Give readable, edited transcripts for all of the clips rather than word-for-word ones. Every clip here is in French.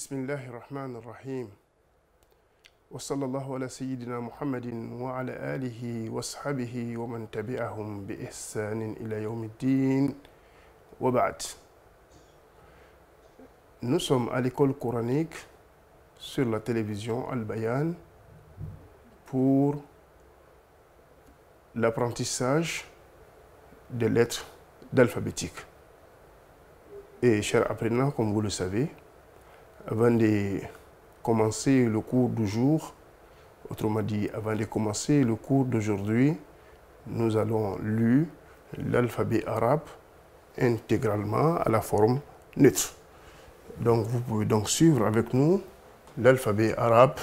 بسم الله الرحمن الرحيم وصلى الله على سيدنا محمد وعلى آله وصحبه ومن تبعهم بإحسان إلى يوم الدين وبعد. Nous sommes à l'école coranique sur la télévision Al-Bayan pour l'apprentissage des lettres d'alphabétique. Et chers apprenants, comme vous le savez, avant de commencer le cours du jour, autrement dit, avant de commencer le cours d'aujourd'hui, nous allons lire l'alphabet arabe intégralement à la forme neutre. Donc vous pouvez donc suivre avec nous l'alphabet arabe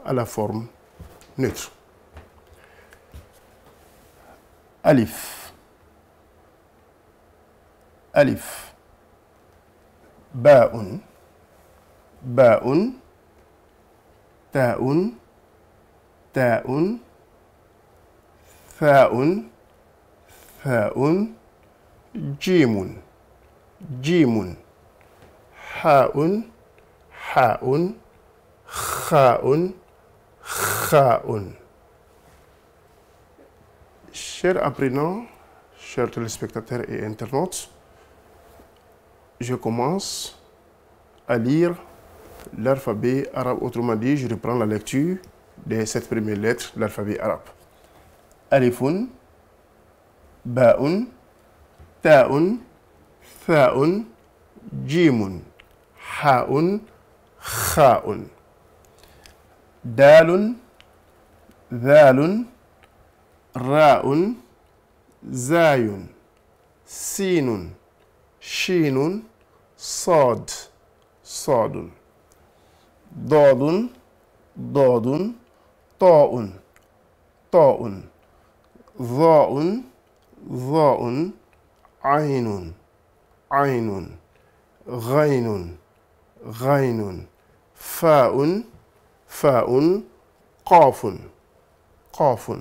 à la forme neutre. Alif, alif, ba'un, ba'un, ta'un, ta'un, tha'un, tha'un, jimun, jimun, ha'un, ha'un, kha'un, kha'un. Chers apprenants, chers téléspectateurs et internautes, je commence à lire l'alphabet arabe. Autrement dit, je reprends la lecture des 7 premières lettres de l'alphabet arabe. Alifun, ba'un, ta'un, tha'un, jimun, ha'un, kha'un. Dalun, dhalun, ra'un, zayun, sinun, shinun, صاد صاد ضاد ضاد طاء طاء ظاء ظاء عين عين غين غين فاء فاء قاف قاف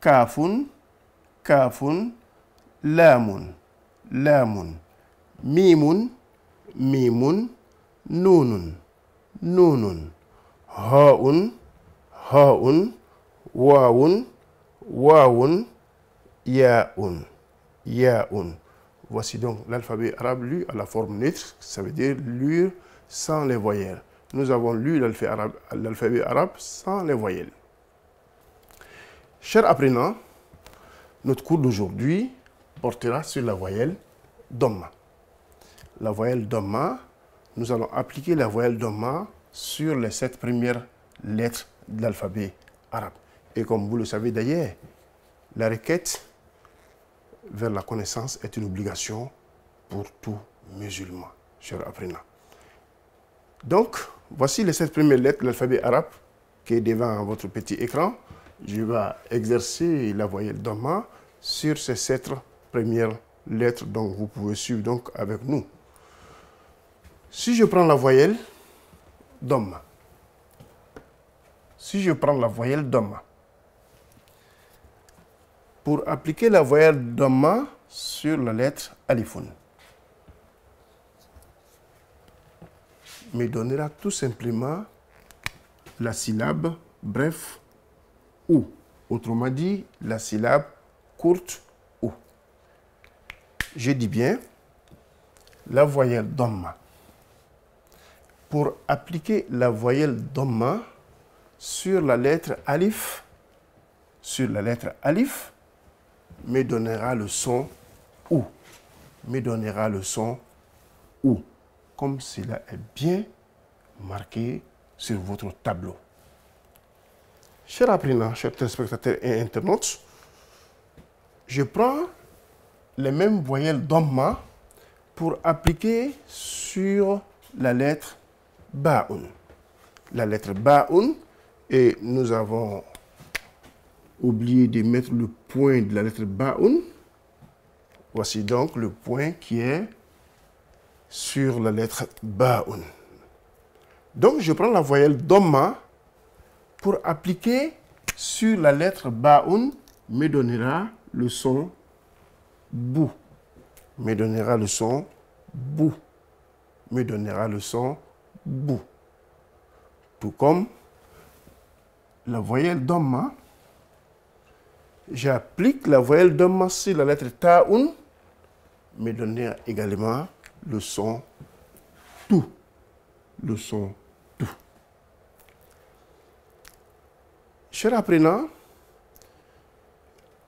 كاف كاف لام لام ميم ميم نون نون هاء هاء واو واو ياء ياء. Voici donc l'alphabet arabe lu à la forme neutre, ça veut dire lire sans les voyelles. Nous avons lu l'alphabet arabe sans les voyelles. Chers apprenants, notre cours d'aujourd'hui portera sur la voyelle Dhamma. La voyelle Dhamma, nous allons appliquer la voyelle Dhamma sur les 7 premières lettres de l'alphabet arabe. Et comme vous le savez d'ailleurs, la requête vers la connaissance est une obligation pour tout musulman, chers apprenants. Donc, voici les 7 premières lettres de l'alphabet arabe qui est devant votre petit écran. Je vais exercer la voyelle Dhamma sur ces 7 premières lettres, donc vous pouvez suivre donc avec nous. Si je prends la voyelle Dhamma, si je prends la voyelle Dhamma, pour appliquer la voyelle Dhamma sur la lettre Alifun, me donnera tout simplement la syllabe bref ou, autrement dit, la syllabe courte ou. Je dis bien la voyelle Dhamma. Pour appliquer la voyelle Dhamma sur la lettre Alif, me donnera le son OU. Me donnera le son OU. Comme cela est bien marqué sur votre tableau. Chers apprenants, chers téléspectateurs et internautes, je prends les mêmes voyelles Dhamma pour appliquer sur la lettre Ba'un. La lettre Ba'un, et nous avons oublié de mettre le point de la lettre Ba'un. Voici donc le point qui est sur la lettre Ba'un. Donc je prends la voyelle Dhamma pour appliquer sur la lettre Ba'un, me donnera le son Bou. Me donnera le son Bou. me donnera le son bou. Tout comme la voyelle Dhamma, j'applique la voyelle Dhamma sur la lettre Ta'un, me donnera également le son tout. Le son tout. Chers apprenants,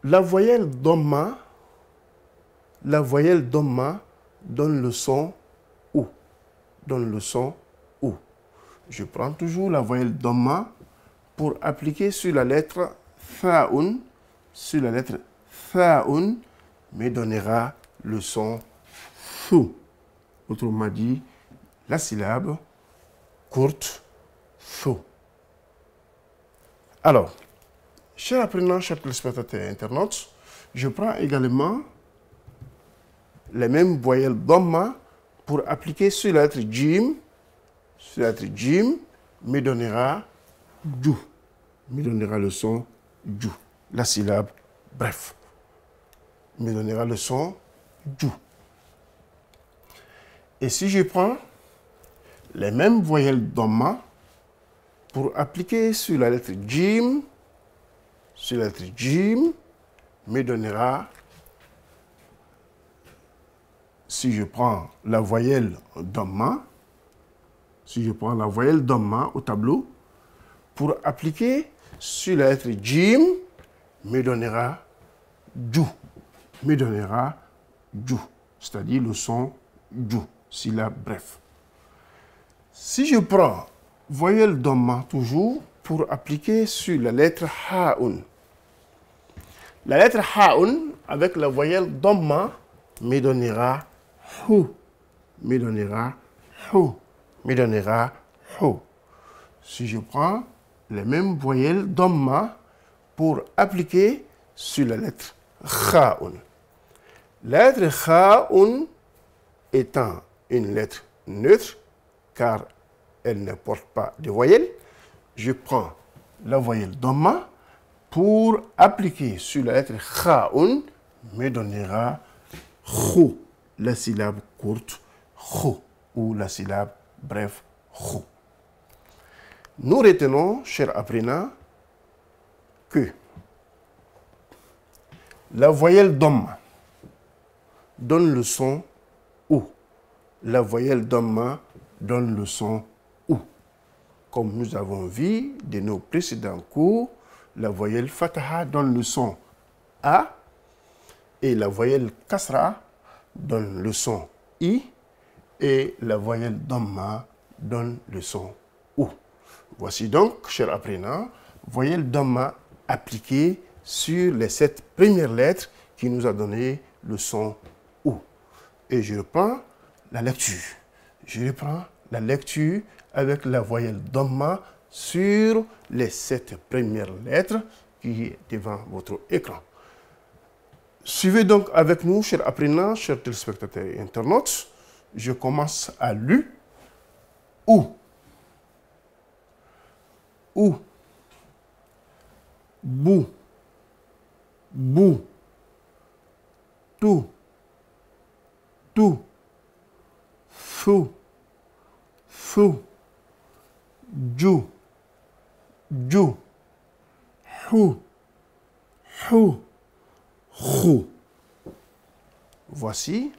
la voyelle Dhamma donne le son OU. Donne le son OU. Je prends toujours la voyelle Dhamma pour appliquer sur la lettre Tha'un. Sur la lettre Tha'un, me donnera le son Thu. Autrement dit, la syllabe courte Thu. Alors, chers apprenants, chers téléspectateurs et internautes, je prends également les mêmes voyelles Dhamma pour appliquer sur la lettre Jim. Sur la lettre Jim, me donnera Ju. Me donnera le son Ju. La syllabe bref. Me donnera le son Ju. Et si je prends les mêmes voyelles Dhamma pour appliquer sur la lettre Jim, me donnera, si je prends la voyelle Dhamma, au tableau, pour appliquer sur la lettre Jim, me donnera Ju. Me donnera Ju, c'est-à-dire le son Ju, syllabe bref. Si je prends voyelle Dhamma toujours pour appliquer sur la lettre Ha'un. La lettre Ha'un avec la voyelle Dhamma me donnera Hu. Me donnera Hu. Me donnera Hu. Si je prends les mêmes voyelles Dhamma pour appliquer sur la lettre Kha'un. La lettre Kha'un étant une lettre neutre, car elle ne porte pas de voyelle, je prends la voyelle Dhamma pour appliquer sur la lettre Kha'un, me donnera Khu, la syllabe courte Khu, ou la syllabe bref Khu. Nous retenons, chers apprenants, que la voyelle Dhamma donne le son OU. La voyelle Dhamma donne le son OU. Comme nous avons vu de nos précédents cours, la voyelle Fataha donne le son A et la voyelle Kasra donne le son I et la voyelle Dhamma donne le son OU. Voici donc, chers apprenants, voyelle Dhamma appliquée sur les 7 premières lettres qui nous a donné le son OU. Et je reprends la lecture. Je reprends la lecture avec la voyelle Dhamma sur les 7 premières lettres qui est devant votre écran. Suivez donc avec nous, chers apprenants, chers téléspectateurs et internautes. Je commence à l'U. OU. OU. Bou. Bou. Tou. Tou. Fou. Fou. Ju. Ju. Hu. Hu. Hu. Voici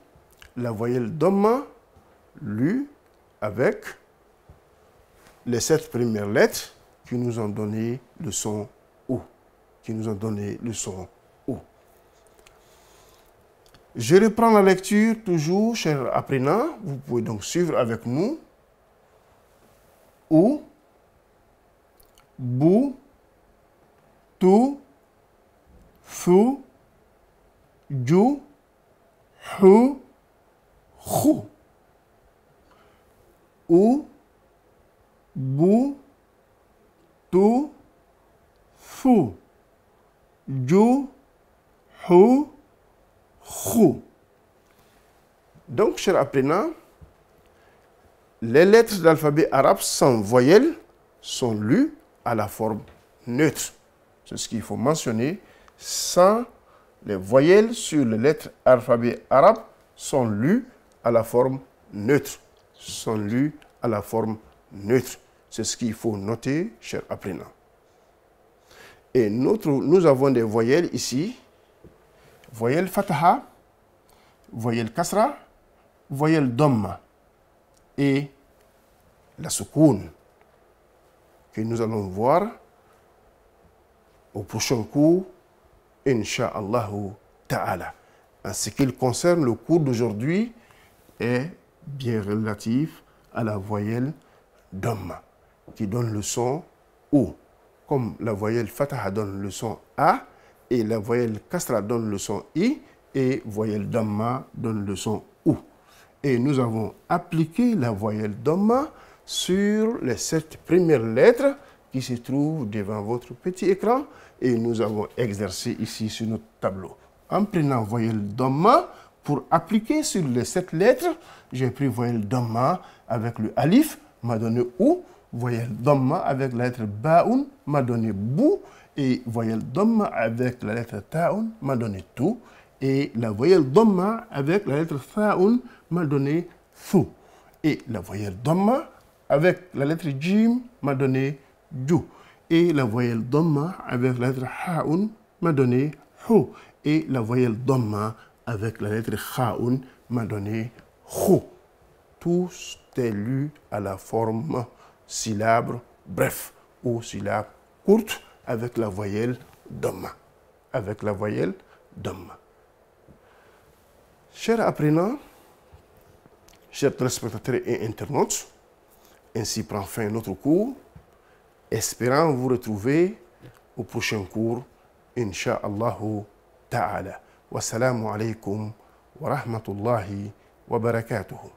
la voyelle Dhamma lue avec les 7 premières lettres qui nous ont donné le son OU. Qui nous ont donné le son OU. Je reprends la lecture toujours, chers apprenants. Vous pouvez donc suivre avec nous. OU, Bou, Tou, Fou, Ju, Hu, Hu. OU, Bou, Tou, Fou, Ju, Hu, Hu. Donc, chers apprenants, les lettres de l'alphabet arabe sans voyelle sont lues à la forme neutre. C'est ce qu'il faut mentionner. Sans les voyelles sur les lettres alphabet arabe sont lues à la forme neutre. sont lus à la forme neutre. C'est ce qu'il faut noter, chers apprenants. Et nous avons des voyelles ici. Voyelle fataha, voyelle kasra, voyelle dhamma et la soukoun que nous allons voir au prochain cours, Inch'Allah ta'ala. En ce qui concerne le cours d'aujourd'hui, est bien relatif à la voyelle dhamma qui donne le son O. Comme la voyelle fataha donne le son A et la voyelle kasra donne le son I et voyelle dhamma donne le son OU. Et nous avons appliqué la voyelle dhamma sur les 7 premières lettres qui se trouvent devant votre petit écran et nous avons exercé ici sur notre tableau. En prenant voyelle dhamma, pour appliquer sur les 7 lettres, j'ai pris voyelle dhamma avec le alif, m'a donné OU, voyelle dhamma avec la lettre ba'un, m'a donné bou, et voyelle dhamma avec la lettre ta'un, m'a donné tout, et la voyelle dhamma avec la lettre tha'un, m'a donné thou, et la voyelle dhamma avec la lettre jim, m'a donné ju, et la voyelle dhamma avec la lettre ha'un, m'a donné hu, et la voyelle dhamma avec la lettre kha'un m'a donné khu. Tout est lu à la forme syllabe bref ou syllabe courte avec la voyelle dhamma. Avec la voyelle dhamma. Chers apprenants, chers téléspectateurs et internautes, ainsi prend fin notre cours. Espérant vous retrouver au prochain cours, Inch'Allah ta'ala. Wassalamu alaikum wa rahmatullahi wa barakatuhu.